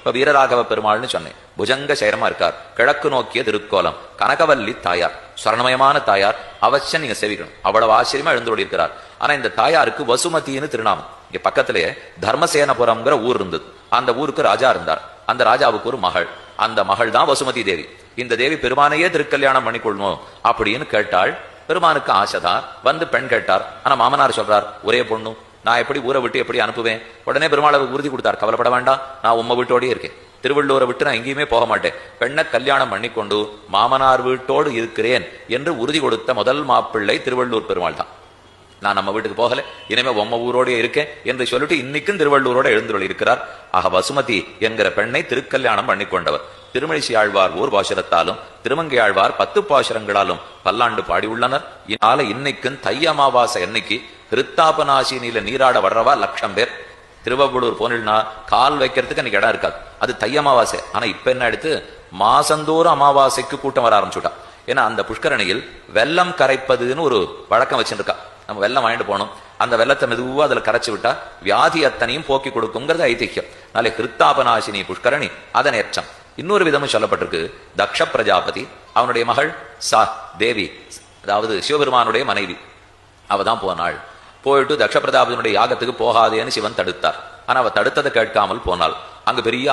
இப்ப வீரராகவ பெருமாள்னு சொன்னேன், புஜங்க சைரமா இருக்கார், கிழக்கு நோக்கிய திருக்கோலம், கனகவல்லி தாயார், சரணமயமான தாயார், அவசியம் நீங்க சேவிக்கணும். அவ்வளவு ஆச்சரியமா எழுந்தோடி இருக்கிறார். ஆனா இந்த தாயாருக்கு வசுமதினு திருநாமம். இங்க பக்கத்திலேயே தர்மசேனபுரம்ங்கிற ஊர் இருந்தது. அந்த ஊருக்கு ராஜா இருந்தார். அந்த ராஜாவுக்கு ஒரு மகள், அந்த மகள் தான் வசுமதி தேவி. இந்த தேவி பெருமானையே திருக்கல்யாணம் பண்ணிக்கொள்ளணும் அப்படின்னு கேட்டாள். பெருமானுக்கு ஆசைதான், வந்து பெண் கேட்டார். ஆனா மாமனார் சொல்றார், ஒரே பொண்ணு, நான் எப்படி ஊரை விட்டு எப்படி அனுப்புவேன்? உடனே பெருமாள் உறுதி கொடுத்தார், கவலைப்பட வேண்டாம், நான் உம்ம வீட்டோடய இருக்கேன், திருவள்ளூரை விட்டு நான் எங்கேயுமே போக மாட்டேன், பெண்ணை கல்யாணம் பண்ணிக்கொண்டு மாமனார் வீட்டோடு இருக்கிறேன் என்று உறுதி கொடுத்த முதல் மாப்பிள்ளை திருவள்ளூர் பெருமாள் தான். நான் நம்ம வீட்டுக்கு போகல, இனிமே உம்ம ஊரோடய இருக்கேன் என்று சொல்லிட்டு இன்னைக்கும் திருவள்ளூரோட எழுந்துள்ள இருக்கிறார். ஆக வசுமதி என்கிற பெண்ணை திருக்கல்யாணம் பண்ணிக்கொண்டவர். திருமழிசை ஆழ்வார் ஓர் பாசுரத்தாலும் திருமங்கை ஆழ்வார் 10 பாசுரங்களாலும் பல்லாண்டு பாடியுள்ளனர். இதனால இன்னைக்கும் தை அமாவாசை அன்னைக்கு கிருத்தாபநாசினியில நீராட வர்றவா 1,00,000 பேர். திருவள்ளூர் போனா கால் வைக்கிறதுக்கு அன்னைக்கு இடம் இருக்காது. அது தை அமாவாசை. ஆனா இப்ப என்ன எடுத்து மாசந்தோறும் அமாவாசைக்கு கூட்டம் வர ஆரம்பிச்சுட்டா. ஏன்னா அந்த புஷ்கரணியில் வெள்ளம் கரைப்பதுன்னு ஒரு வழக்கம் வச்சுருக்கா. நம்ம வெள்ளம் வாங்கிட்டு போனோம், அந்த வெள்ளத்தை மெதுவா அதுல கரைச்சு விட்டா வியாதி அத்தனையும் போக்கி கொடுக்குங்கிறது ஐதிஹ்யம். நாளை கிருத்தாபநாசினி புஷ்கரணி அதன் ஏற்றம். இன்னொரு விதமும் சொல்லப்பட்டிருக்கு. தக்ஷ பிரஜாபதி, அவனுடைய மகள் தேவி, அதாவது சிவபெருமானுடைய மனைவி, அவதான் போனாள். போயிட்டு தக்ஷ பிரஜாபதியினுடைய யாகத்துக்கு போகாதேன்னு சிவன் தடுத்தார். ஆனா அவ தடுத்ததை கேட்காமல் போனாள். அங்கு பெரிய